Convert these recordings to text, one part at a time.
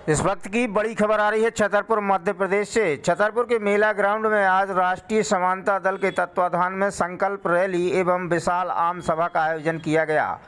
इस वक्त की बड़ी खबर आ रही है छतरपुर मध्य प्रदेश से। छतरपुर के मेला ग्राउंड में आज राष्ट्रीय समानता दल के तत्वाधान में संकल्प रैली एवं विशाल आम सभा का आयोजन किया गया,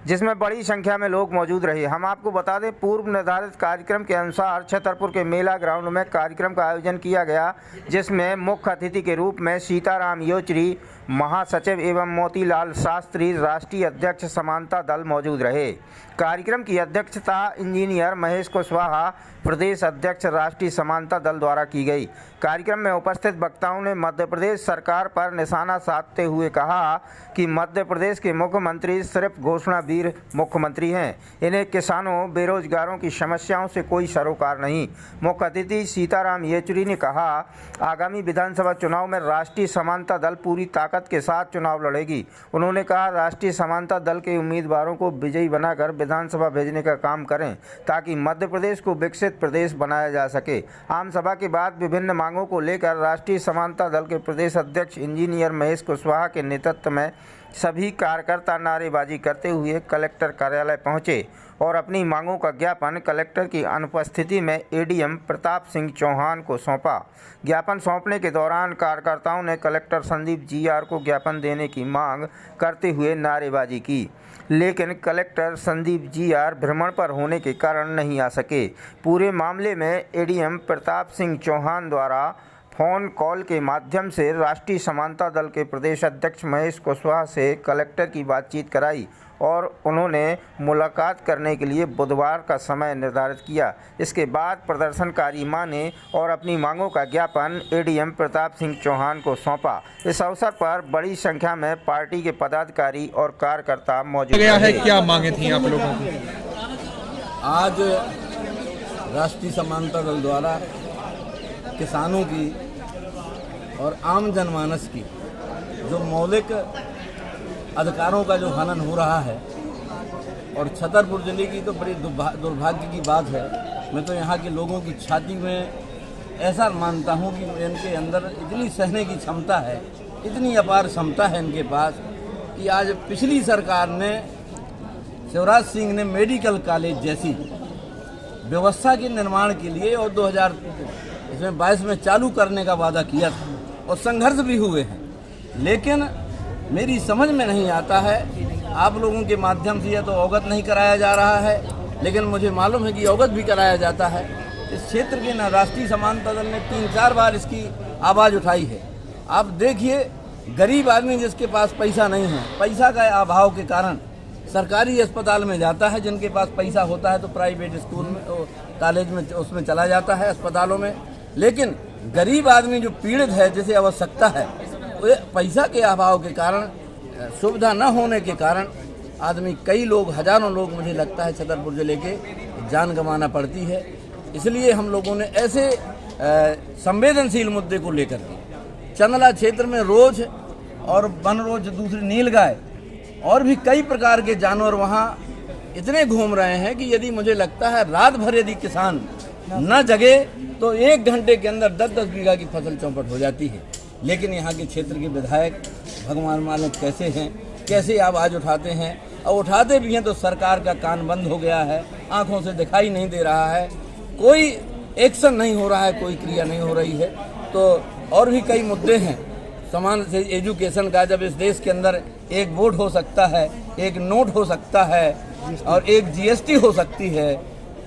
जिसमें बड़ी संख्या में लोग मौजूद रहे। हम आपको बता दें, पूर्व निर्धारित कार्यक्रम के अनुसार छतरपुर के मेला ग्राउंड में कार्यक्रम का आयोजन किया गया, जिसमें मुख्य अतिथि के रूप में सीताराम येचुरी महासचिव एवं मोतीलाल शास्त्री राष्ट्रीय अध्यक्ष समानता दल मौजूद रहे। कार्यक्रम की अध्यक्षता इंजीनियर महेश कुशवाहा प्रदेश अध्यक्ष राष्ट्रीय समानता दल द्वारा की गई। कार्यक्रम में उपस्थित वक्ताओं ने मध्य प्रदेश सरकार पर निशाना साधते हुए कहा कि मध्य प्रदेश के मुख्यमंत्री सिर्फ घोषणावीर मुख्यमंत्री हैं। इन्हें किसानों, बेरोजगारों की समस्याओं से कोई सरोकार नहीं। मुख्य अतिथि सीताराम येचुरी ने कहा, आगामी विधानसभा चुनाव में राष्ट्रीय समानता दल पूरी ताकत के साथ चुनाव लड़ेगी। उन्होंने कहा, राष्ट्रीय समानता दल के उम्मीदवारों को विजयी बनाकर विधानसभा भेजने का काम करें, ताकि मध्य प्रदेश को विकसित प्रदेश बनाया जा सके। आम सभा के बाद विभिन्न मांगों को लेकर राष्ट्रीय समानता दल के प्रदेश अध्यक्ष इंजीनियर महेश कुशवाहा के नेतृत्व में सभी कार्यकर्ता नारेबाजी करते हुए कलेक्टर कार्यालय पहुंचे और अपनी मांगों का ज्ञापन कलेक्टर की अनुपस्थिति में एडीएम प्रताप सिंह चौहान को सौंपा। ज्ञापन सौंपने के दौरान कार्यकर्ताओं ने कलेक्टर संदीप जीआर को ज्ञापन देने की मांग करते हुए नारेबाजी की, लेकिन कलेक्टर संदीप जीआर भ्रमण पर होने के कारण नहीं आ सके। पूरे मामले में एडीएम प्रताप सिंह चौहान द्वारा फ़ोन कॉल के माध्यम से राष्ट्रीय समानता दल के प्रदेश अध्यक्ष महेश कुशवाहा से कलेक्टर की बातचीत कराई और उन्होंने मुलाकात करने के लिए बुधवार का समय निर्धारित किया। इसके बाद प्रदर्शनकारी माने और अपनी मांगों का ज्ञापन एडीएम प्रताप सिंह चौहान को सौंपा। इस अवसर पर बड़ी संख्या में पार्टी के पदाधिकारी और कार्यकर्ता मौजूद रहे। क्या मांगे थी आप लोगों की? आज राष्ट्रीय समानता दल द्वारा किसानों की और आम जनमानस की जो मौलिक अधिकारों का जो हनन हो रहा है, और छतरपुर जिले की तो बड़ी दुर्भाग्य की बात है। मैं तो यहाँ के लोगों की छाती में ऐसा मानता हूँ कि इनके अंदर इतनी सहने की क्षमता है, इतनी अपार क्षमता है इनके पास कि आज पिछली सरकार ने शिवराज सिंह ने मेडिकल कॉलेज जैसी व्यवस्था के निर्माण के लिए और 2022 में चालू करने का वादा किया था और संघर्ष भी हुए हैं, लेकिन मेरी समझ में नहीं आता है। आप लोगों के माध्यम से यह तो अवगत नहीं कराया जा रहा है, लेकिन मुझे मालूम है कि अवगत भी कराया जाता है। इस क्षेत्र के न राष्ट्रीय समानता दल ने 3-4 बार इसकी आवाज़ उठाई है। आप देखिए, गरीब आदमी जिसके पास पैसा नहीं है, पैसा का अभाव के कारण सरकारी अस्पताल में जाता है। जिनके पास पैसा होता है तो प्राइवेट स्कूल में, कॉलेज में, उसमें चला जाता है, अस्पतालों में। लेकिन गरीब आदमी जो पीड़ित है, जिसे आवश्यकता है, पैसा के अभाव के कारण, सुविधा न होने के कारण आदमी, कई लोग, हजारों लोग मुझे लगता है छतरपुर जिले के जान गंवाना पड़ती है। इसलिए हम लोगों ने ऐसे संवेदनशील मुद्दे को लेकर के चंदला क्षेत्र में रोज और बनरोज, दूसरी नीलगाय और भी कई प्रकार के जानवर वहाँ इतने घूम रहे हैं कि यदि मुझे लगता है रात भर यदि किसान न जगे तो 1 घंटे के अंदर 10-10 बीघा की फसल चौपट हो जाती है। लेकिन यहाँ के क्षेत्र के विधायक भगवान मालिक कैसे हैं, कैसे आवाज़ उठाते हैं, और उठाते भी हैं तो सरकार का कान बंद हो गया है, आंखों से दिखाई नहीं दे रहा है, कोई एक्शन नहीं हो रहा है, कोई क्रिया नहीं हो रही है। तो और भी कई मुद्दे हैं। समान से एजुकेशन का, जब इस देश के अंदर एक वोट हो सकता है, एक नोट हो सकता है और एक जीएसटी हो सकती है,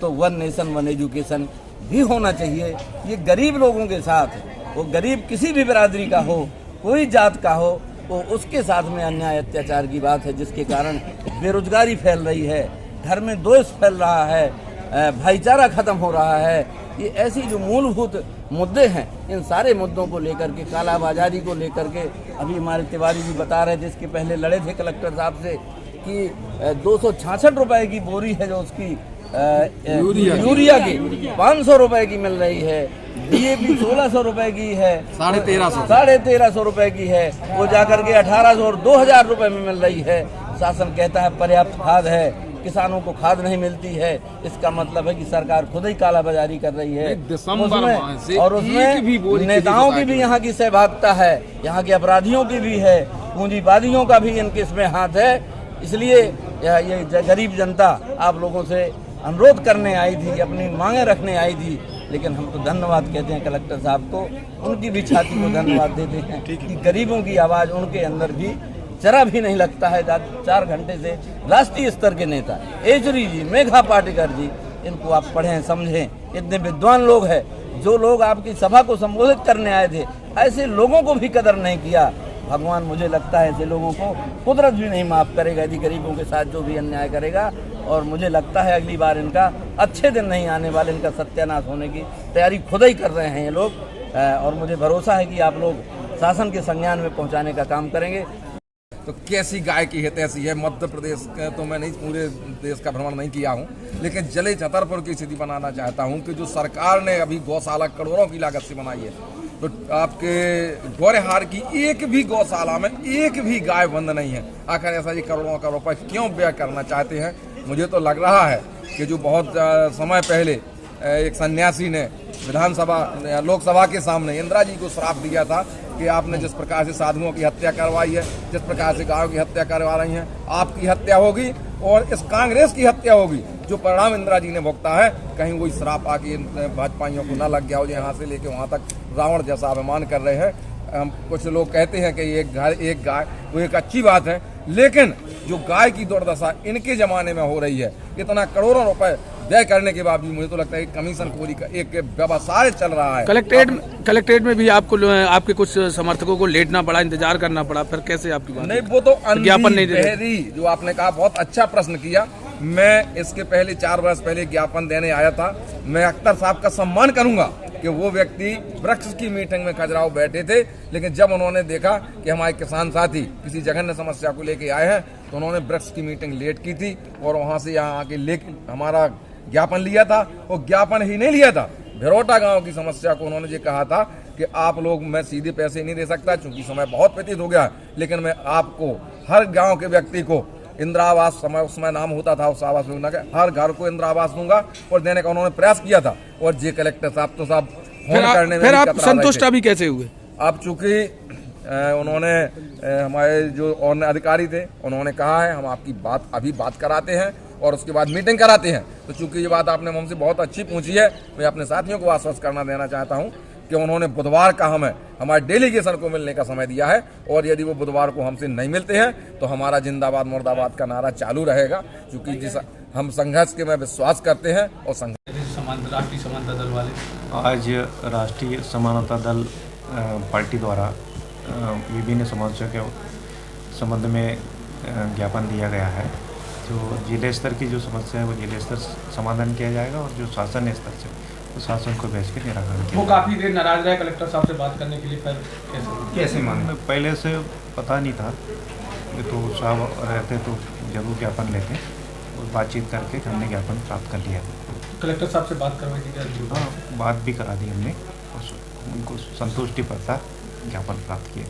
तो 1 नेशन 1 एजुकेशन भी होना चाहिए। ये गरीब लोगों के साथ, वो गरीब किसी भी बिरादरी का हो, कोई जात का हो, वो उसके साथ में अन्याय अत्याचार की बात है, जिसके कारण बेरोजगारी फैल रही है, घर में द्वेष फैल रहा है, भाईचारा खत्म हो रहा है। ये ऐसी जो मूलभूत मुद्दे हैं, इन सारे मुद्दों को लेकर के, कालाबाजारी को लेकर के, अभी हमारे तिवारी जी बता रहे थे, इसके पहले लड़े थे कलेक्टर साहब से कि 266 रुपए की बोरी है जो उसकी यूरिया की 500 रुपए की मिल रही है, डीएपी 1600 रुपए की है, 1350 रुपए की है, वो जाकर के 1800 और 2000 रुपए में मिल रही है। शासन कहता है पर्याप्त खाद है, किसानों को खाद नहीं मिलती है। इसका मतलब है कि सरकार खुद ही कालाबाजारी कर रही है। और उसमें नेताओं की भी यहाँ की सहभागिता है, यहाँ के अपराधियों की भी है, पूंजीवादियों का भी इनके इसमें हाथ है। इसलिए ये गरीब जनता आप लोगों से अनुरोध करने आई थी, अपनी मांगें रखने आई थी, लेकिन हम तो धन्यवाद कहते हैं कलेक्टर साहब को, उनकी भी छाती को धन्यवाद देते हैं कि गरीबों की आवाज़ उनके अंदर भी जरा भी नहीं लगता है। 4 घंटे से राष्ट्रीय स्तर के नेता येचुरी जी, मेघा पाटेकर जी, इनको आप पढ़ें समझें, इतने विद्वान लोग हैं, जो लोग आपकी सभा को संबोधित करने आए थे, ऐसे लोगों को भी कदर नहीं किया। भगवान, मुझे लगता है ऐसे लोगों को कुदरत भी नहीं माफ़ करेगा यदि गरीबों के साथ जो भी अन्याय करेगा। और मुझे लगता है अगली बार इनका अच्छे दिन नहीं आने वाले, इनका सत्यानाश होने की तैयारी खुद ही कर रहे हैं ये लोग। और मुझे भरोसा है कि आप लोग शासन के संज्ञान में पहुंचाने का काम करेंगे। तो कैसी गाय की है तैसी है। मध्य प्रदेश का तो मैं नहीं, पूरे देश का भ्रमण नहीं किया हूँ, लेकिन जिले छतरपुर की स्थिति बनाना चाहता हूँ कि जो सरकार ने अभी गौशाला करोड़ों की लागत से बनाई है, तो आपके गौरेहार की एक भी गौशाला में एक भी गाय बंद नहीं है। आखिर ऐसा ये करोड़ों का रुपये क्यों व्यय करना चाहते हैं? मुझे तो लग रहा है कि जो बहुत समय पहले एक सन्यासी ने विधानसभा लोकसभा के सामने इंदिरा जी को श्राप दिया था कि आपने जिस प्रकार से साधुओं की हत्या करवाई है, जिस प्रकार से गायों की हत्या करवा रही हैं, आपकी हत्या होगी और इस कांग्रेस की हत्या होगी। जो परिणाम इंदिरा जी ने भुगता है, कहीं वही श्राप आके भाजपाइयों को न लग गया हो, जो यहाँ से लेके वहाँ तक रावण जैसा अभिमान कर रहे हैं। कुछ लोग कहते हैं कि एक घर एक गाय, वो एक अच्छी बात है, लेकिन जो गाय की दुर्दशा इनके ज़माने में हो रही है, इतना करोड़ों रुपए व्यय करने के बाद भी मुझे तो लगता है कमीशन खोरी का एक व्यवसाय चल रहा है। कलेक्ट्रेट में भी आपको आपके कुछ समर्थकों को लेटना पड़ा, इंतजार करना पड़ा, फिर कैसे आपकी बात? नहीं, वो तो ज्ञापन नहीं दे रही। जो आपने कहा बहुत अच्छा प्रश्न किया। मैं इसके पहले 4 वर्ष पहले ज्ञापन देने आया था। मैं अख्तर साहब का सम्मान करूंगा कि वो व्यक्ति वृक्ष की मीटिंग में खजुराहो बैठे थे, लेकिन जब उन्होंने देखा कि हमारे किसान साथी किसी जघन्य समस्या को लेके आए हैं, तो उन्होंने वृक्ष की मीटिंग लेट की थी और वहां से यहाँ आके लेके हमारा ज्ञापन लिया था। वो ज्ञापन ही नहीं लिया था, भिरोटा गांव की समस्या को उन्होंने ये कहा था कि आप लोग, मैं सीधे पैसे नहीं दे सकता क्योंकि समय बहुत व्यतीत हो गया है, लेकिन मैं आपको हर गांव के व्यक्ति को इंदिरा आवास, समय उसमें नाम होता था उस आवास योजना का, हर घर को इंदिरा आवास दूंगा और देने का उन्होंने प्रयास किया था। और जे कलेक्टर साहब तो साहब फोन करने में फिर आप संतुष्ट अभी कैसे हुए? अब चूंकि उन्होंने हमारे जो और अधिकारी थे, उन्होंने कहा है हम आपकी बात कराते हैं और उसके बाद मीटिंग कराते हैं। तो चूंकि ये बात आपने हमसे बहुत अच्छी पूछी है, मैं अपने साथियों को आश्वस्त करना देना चाहता हूं कि उन्होंने बुधवार का हमें हमारे डेलीगेशन को मिलने का समय दिया है, और यदि वो बुधवार को हमसे नहीं मिलते हैं तो हमारा जिंदाबाद मुर्दाबाद का नारा चालू रहेगा, क्योंकि जिस हम संघर्ष के में विश्वास करते हैं। और राष्ट्रीय समानता दल वाले आज राष्ट्रीय समानता दल पार्टी द्वारा विभिन्न समस्या के संबंध में ज्ञापन दिया गया है। जो जिले स्तर की जो समस्या है वो जिले स्तर समाधान किया जाएगा, और जो शासन स्तर से तो शासन को भेज के निराकरण किया। वो काफ़ी देर नाराज रहे कलेक्टर साहब से बात करने के लिए, फिर कैसे मान? पहले से पता नहीं था, तो साहब रहते तो जरूर ज्ञापन लेते और बातचीत करके हमने ज्ञापन प्राप्त कर लिया। कलेक्टर साहब से बात करवाई थी क्या? हाँ, बात भी करा दी हमने और उनको संतुष्टि पड़ता ज्ञापन प्राप्त किया।